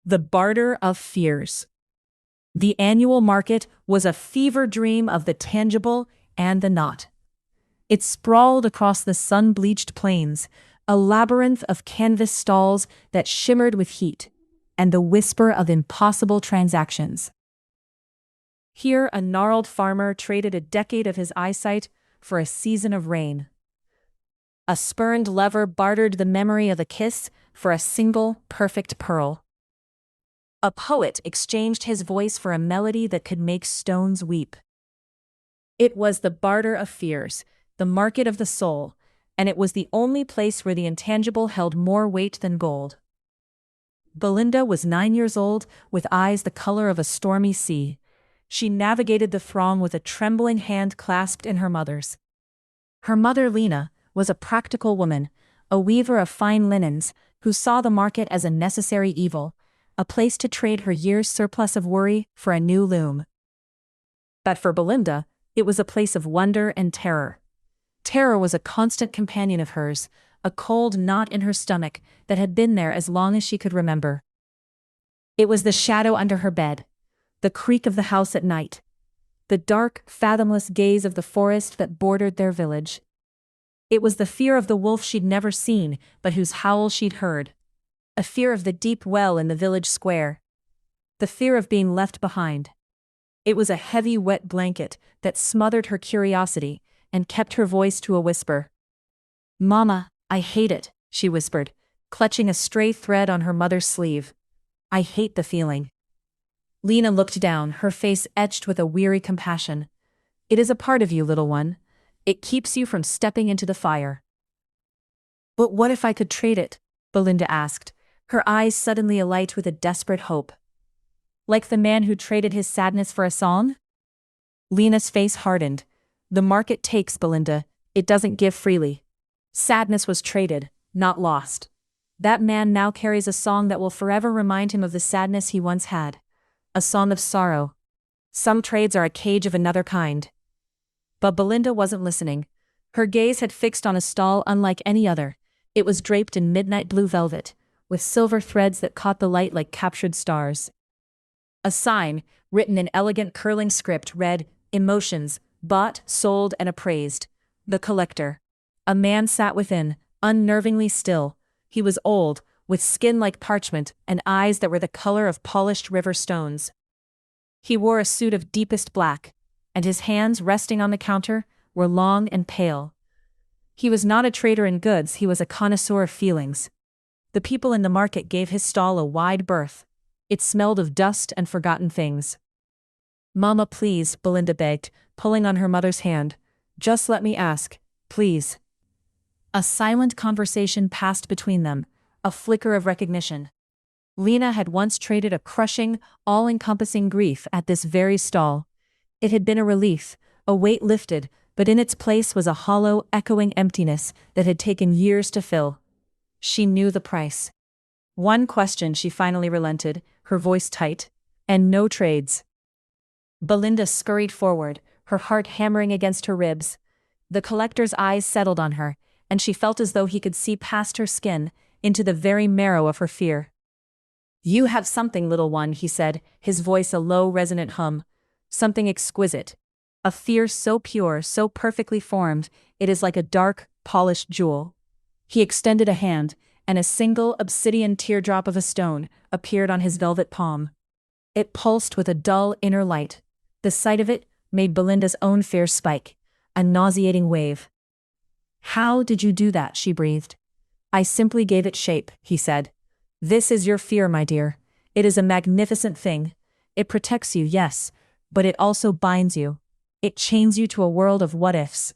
The Barter of Fears. The annual market was a fever dream of the tangible and the not. It sprawled across the sun-bleached plains, a labyrinth of canvas stalls that shimmered with heat, and the whisper of impossible transactions. Here, a gnarled farmer traded a decade of his eyesight for a season of rain. A spurned lover bartered the memory of a kiss for a single, perfect pearl. A poet exchanged his voice for a melody that could make stones weep. It was the barter of fears, the market of the soul, and it was the only place where the intangible held more weight than gold. Belinda was 9 years old, with eyes the color of a stormy sea. She navigated the throng with a trembling hand clasped in her mother's. Her mother, Lena, was a practical woman, a weaver of fine linens, who saw the market as a necessary evil, a place to trade her year's surplus of worry for a new loom. But for Belinda, it was a place of wonder and terror. Terror was a constant companion of hers, a cold knot in her stomach that had been there as long as she could remember. It was the shadow under her bed, the creak of the house at night, the dark, fathomless gaze of the forest that bordered their village. It was the fear of the wolf she'd never seen, but whose howl she'd heard. A fear of the deep well in the village square. The fear of being left behind. It was a heavy, wet blanket that smothered her curiosity and kept her voice to a whisper. "Mama, I hate it," she whispered, clutching a stray thread on her mother's sleeve. "I hate the feeling." Lena looked down, her face etched with a weary compassion. "It is a part of you, little one. It keeps you from stepping into the fire." "But what if I could trade it?" Belinda asked, her eyes suddenly alight with a desperate hope. "Like the man who traded his sadness for a song?" Lena's face hardened. "The market takes, Belinda. It doesn't give freely. Sadness was traded, not lost. That man now carries a song that will forever remind him of the sadness he once had. A song of sorrow. Some trades are a cage of another kind." But Belinda wasn't listening. Her gaze had fixed on a stall unlike any other. It was draped in midnight blue velvet, with silver threads that caught the light like captured stars. A sign, written in elegant curling script, read, "Emotions, bought, sold, and appraised. The collector." A man sat within, unnervingly still. He was old, with skin like parchment and eyes that were the color of polished river stones. He wore a suit of deepest black, and his hands, resting on the counter, were long and pale. He was not a trader in goods, he was a connoisseur of feelings. The people in the market gave his stall a wide berth. It smelled of dust and forgotten things. "Mama, please," Belinda begged, pulling on her mother's hand. "Just let me ask, please." A silent conversation passed between them, a flicker of recognition. Lena had once traded a crushing, all-encompassing grief at this very stall. It had been a relief, a weight lifted, but in its place was a hollow, echoing emptiness that had taken years to fill. She knew the price. One question, she finally relented, her voice tight. "And no trades." Belinda scurried forward, her heart hammering against her ribs. The collector's eyes settled on her, and she felt as though he could see past her skin, into the very marrow of her fear. "You have something, little one," he said, his voice a low, resonant hum. "Something exquisite. A fear so pure, so perfectly formed, it is like a dark, polished jewel." He extended a hand, and a single obsidian teardrop of a stone appeared on his velvet palm. It pulsed with a dull inner light. The sight of it made Belinda's own fear spike, a nauseating wave. "How did you do that?" she breathed. "I simply gave it shape," he said. "This is your fear, my dear. It is a magnificent thing. It protects you, yes, but it also binds you. It chains you to a world of what-ifs.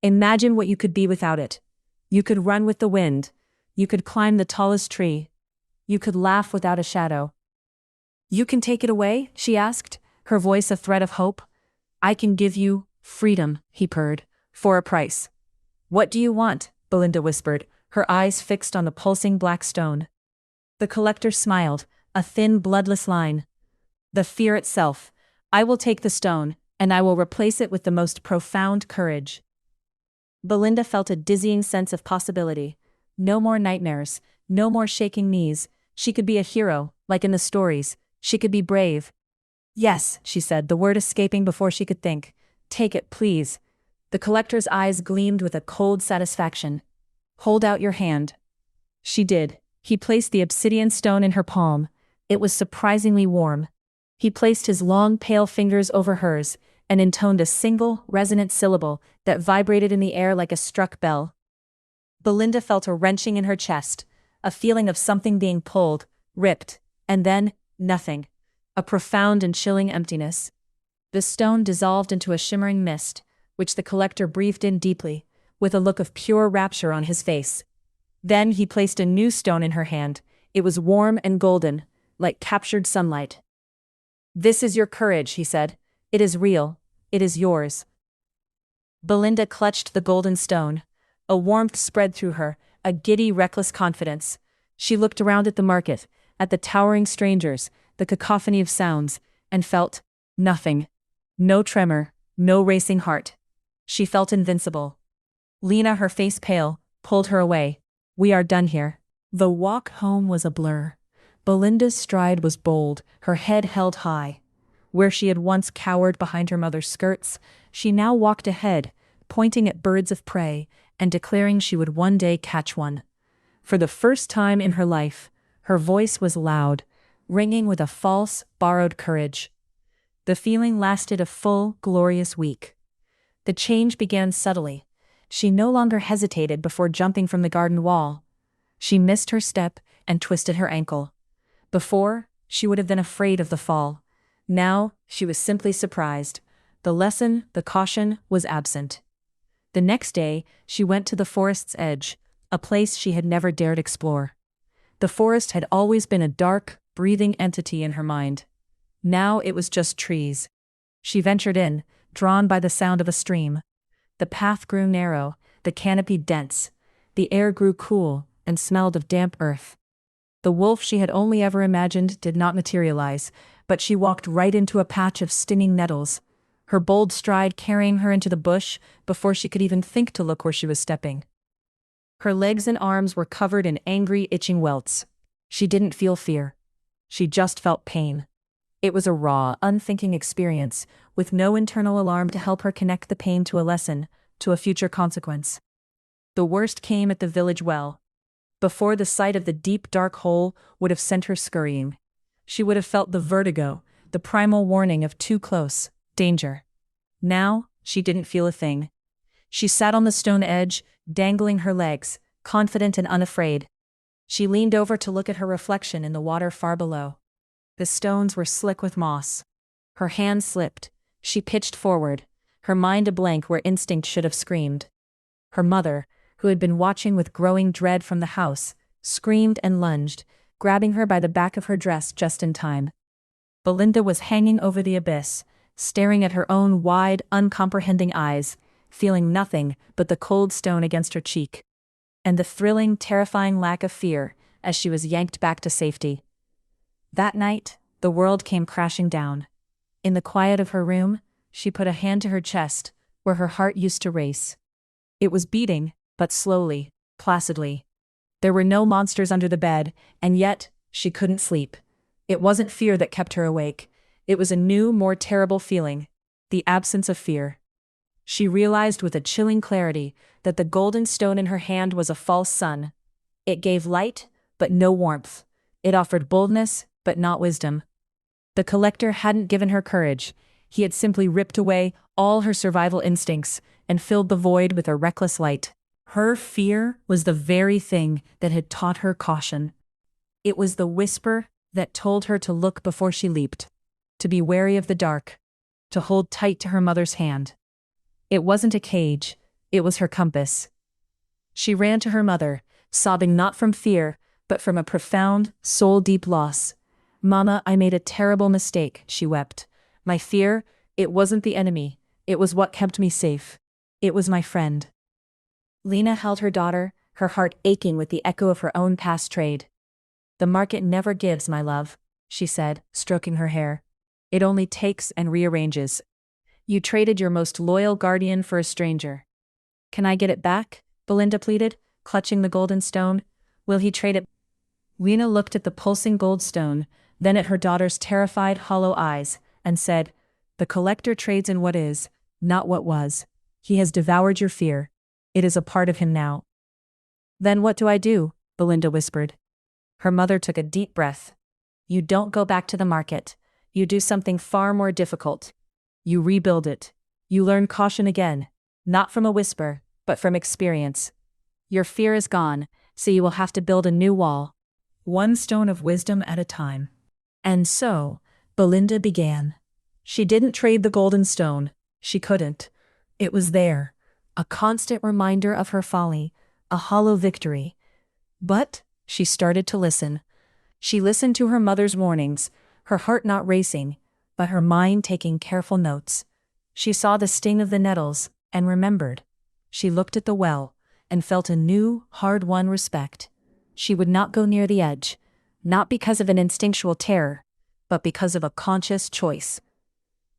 Imagine what you could be without it. You could run with the wind. You could climb the tallest tree. You could laugh without a shadow." "You can take it away?" she asked, her voice a thread of hope. "I can give you freedom," he purred, "for a price." "What do you want?" Belinda whispered, her eyes fixed on the pulsing black stone. The collector smiled, a thin, bloodless line. "The fear itself. I will take the stone, and I will replace it with the most profound courage." Belinda felt a dizzying sense of possibility. No more nightmares, no more shaking knees, She could be a hero, like in the stories. She could be brave. Yes, she said, the word escaping before she could think. Take it, please. The collector's eyes gleamed with a cold satisfaction. Hold out your hand. She did. He placed the obsidian stone in her palm. It was surprisingly warm. He placed his long, pale fingers over hers and intoned a single, resonant syllable that vibrated in the air like a struck bell. Belinda felt a wrenching in her chest, a feeling of something being pulled, ripped, and then, nothing. A profound and chilling emptiness. The stone dissolved into a shimmering mist, which the collector breathed in deeply, with a look of pure rapture on his face. Then he placed a new stone in her hand. It was warm and golden, like captured sunlight. This is your courage, he said. It is real. It is yours. Belinda clutched the golden stone. A warmth spread through her, a giddy, reckless confidence. She looked around at the market, at the towering strangers, the cacophony of sounds, and felt nothing. No tremor, no racing heart. She felt invincible. Lena, her face pale, pulled her away. We are done here. The walk home was a blur. Belinda's stride was bold, her head held high. Where she had once cowered behind her mother's skirts, she now walked ahead, pointing at birds of prey and declaring she would one day catch one. For the first time in her life, her voice was loud, ringing with a false, borrowed courage. The feeling lasted a full, glorious week. The change began subtly. She no longer hesitated before jumping from the garden wall. She missed her step and twisted her ankle. Before, she would have been afraid of the fall. Now, she was simply surprised. The lesson, the caution, was absent. The next day, she went to the forest's edge, a place she had never dared explore. The forest had always been a dark, breathing entity in her mind. Now it was just trees. She ventured in, drawn by the sound of a stream. The path grew narrow, the canopy dense. The air grew cool and smelled of damp earth. The wolf she had only ever imagined did not materialize, but she walked right into a patch of stinging nettles, her bold stride carrying her into the bush before she could even think to look where she was stepping. Her legs and arms were covered in angry, itching welts. She didn't feel fear. She just felt pain. It was a raw, unthinking experience, with no internal alarm to help her connect the pain to a lesson, to a future consequence. The worst came at the village well. Before, the sight of the deep, dark hole would have sent her scurrying. She would have felt the vertigo, the primal warning of too close, danger. Now, she didn't feel a thing. She sat on the stone edge, dangling her legs, confident and unafraid. She leaned over to look at her reflection in the water far below. The stones were slick with moss. Her hand slipped. She pitched forward, her mind a blank where instinct should have screamed. Her mother, who had been watching with growing dread from the house, screamed and lunged, grabbing her by the back of her dress just in time. Belinda was hanging over the abyss, staring at her own wide, uncomprehending eyes, feeling nothing but the cold stone against her cheek. And the thrilling, terrifying lack of fear as she was yanked back to safety. That night, the world came crashing down. In the quiet of her room, she put a hand to her chest, where her heart used to race. It was beating, but slowly, placidly. There were no monsters under the bed, and yet, she couldn't sleep. It wasn't fear that kept her awake. It was a new, more terrible feeling, the absence of fear. She realized with a chilling clarity that the golden stone in her hand was a false sun. It gave light, but no warmth. It offered boldness, but not wisdom. The collector hadn't given her courage. He had simply ripped away all her survival instincts and filled the void with a reckless light. Her fear was the very thing that had taught her caution. It was the whisper that told her to look before she leaped, to be wary of the dark, to hold tight to her mother's hand. It wasn't a cage, it was her compass. She ran to her mother, sobbing not from fear, but from a profound, soul-deep loss. "Mama, I made a terrible mistake," she wept. "My fear, it wasn't the enemy, it was what kept me safe. It was my friend." Lena held her daughter, her heart aching with the echo of her own past trade. "The market never gives, my love," she said, stroking her hair. "It only takes and rearranges. You traded your most loyal guardian for a stranger." "Can I get it back?" Belinda pleaded, clutching the golden stone. "Will he trade it?" Lena looked at the pulsing gold stone, then at her daughter's terrified, hollow eyes, and said, "The collector trades in what is, not what was. He has devoured your fear. It is a part of him now." "Then what do I do?" Belinda whispered. Her mother took a deep breath. "You don't go back to the market. You do something far more difficult. You rebuild it. You learn caution again, not from a whisper, but from experience. Your fear is gone, so you will have to build a new wall, one stone of wisdom at a time." And so, Belinda began. She didn't trade the golden stone. She couldn't. It was there, a constant reminder of her folly, a hollow victory. But she started to listen. She listened to her mother's warnings, her heart not racing, but her mind taking careful notes. She saw the sting of the nettles, and remembered. She looked at the well, and felt a new, hard-won respect. She would not go near the edge, not because of an instinctual terror, but because of a conscious choice.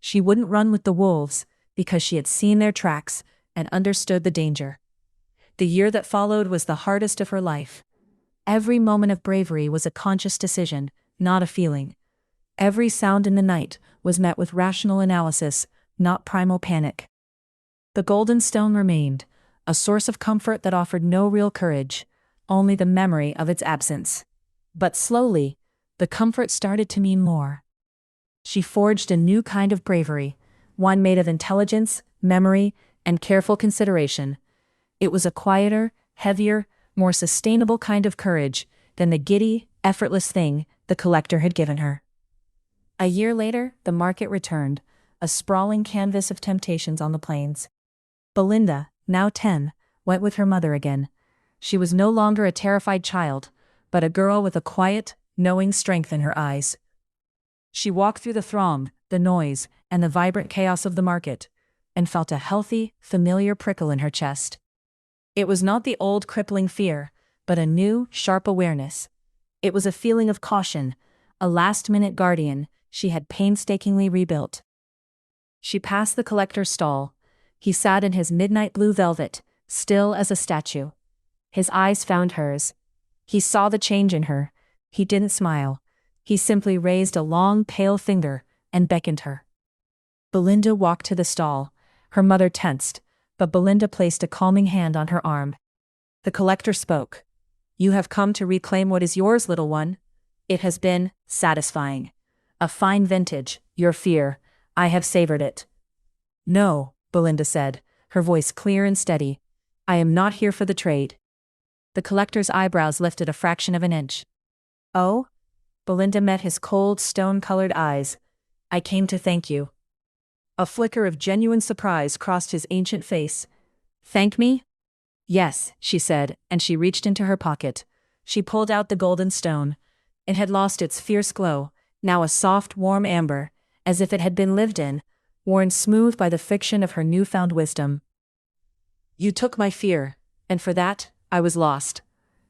She wouldn't run with the wolves, because she had seen their tracks and understood the danger. The year that followed was the hardest of her life. Every moment of bravery was a conscious decision, not a feeling. Every sound in the night was met with rational analysis, not primal panic. The golden stone remained, a source of comfort that offered no real courage, only the memory of its absence. But slowly, the comfort started to mean more. She forged a new kind of bravery, one made of intelligence, memory, and careful consideration. It was a quieter, heavier, more sustainable kind of courage than the giddy, effortless thing the collector had given her. A year later, the market returned, a sprawling canvas of temptations on the plains. Belinda, now 10, went with her mother again. She was no longer a terrified child, but a girl with a quiet, knowing strength in her eyes. She walked through the throng, the noise, and the vibrant chaos of the market, and felt a healthy, familiar prickle in her chest. It was not the old crippling fear, but a new, sharp awareness. It was a feeling of caution, a last-minute guardian she had painstakingly rebuilt. She passed the collector's stall. He sat in his midnight blue velvet, still as a statue. His eyes found hers. He saw the change in her. He didn't smile. He simply raised a long, pale finger and beckoned her. Belinda walked to the stall. Her mother tensed, but Belinda placed a calming hand on her arm. The collector spoke. "You have come to reclaim what is yours, little one. It has been satisfying. A fine vintage, your fear. I have savored it." "No," Belinda said, her voice clear and steady. "I am not here for the trade." The collector's eyebrows lifted a fraction of an inch. "Oh?" Belinda met his cold, stone-colored eyes. "I came to thank you." A flicker of genuine surprise crossed his ancient face. "Thank me?" "Yes," she said, and she reached into her pocket. She pulled out the golden stone. It had lost its fierce glow, now a soft, warm amber, as if it had been lived in, worn smooth by the friction of her newfound wisdom. "You took my fear, and for that, I was lost.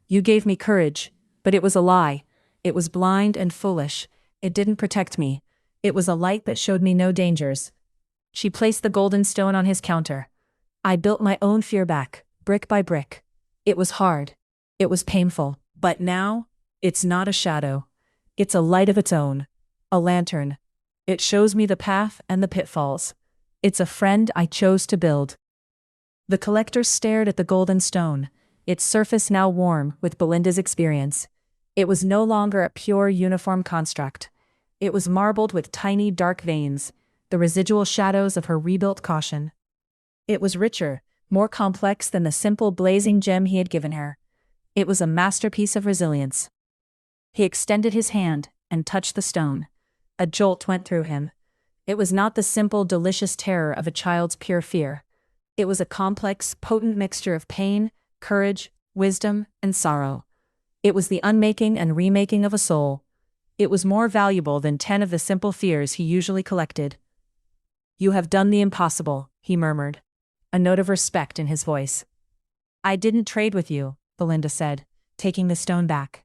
You gave me courage, but it was a lie. It was blind and foolish. It didn't protect me. It was a light that showed me no dangers." She placed the golden stone on his counter. "I built my own fear back, brick by brick. It was hard. It was painful. But now, it's not a shadow. It's a light of its own. A lantern. It shows me the path and the pitfalls. It's a friend I chose to build." The collector stared at the golden stone, its surface now warm with Belinda's experience. It was no longer a pure uniform construct. It was marbled with tiny dark veins, the residual shadows of her rebuilt caution. It was richer, more complex than the simple blazing gem he had given her. It was a masterpiece of resilience. He extended his hand and touched the stone. A jolt went through him. It was not the simple, delicious terror of a child's pure fear. It was a complex, potent mixture of pain, courage, wisdom, and sorrow. It was the unmaking and remaking of a soul. It was more valuable than 10 of the simple fears he usually collected. "You have done the impossible," he murmured, a note of respect in his voice. "I didn't trade with you," Belinda said, taking the stone back.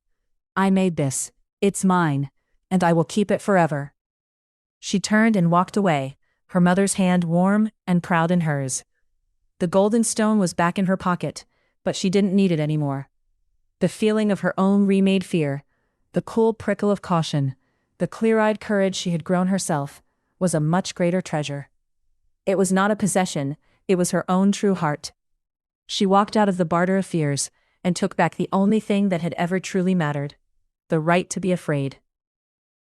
"I made this. It's mine, and I will keep it forever." She turned and walked away, her mother's hand warm and proud in hers. The golden stone was back in her pocket, but she didn't need it anymore. The feeling of her own remade fear, The cool prickle of caution, the clear-eyed courage she had grown herself, was a much greater treasure. It was not a possession, it was her own true heart. She walked out of the Barter of Fears and took back the only thing that had ever truly mattered: the right to be afraid.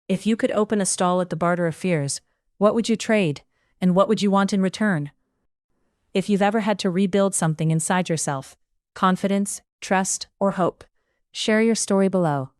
If you could open a stall at the Barter of Fears, what would you trade, and what would you want in return? If you've ever had to rebuild something inside yourself, confidence, trust, or hope, share your story below.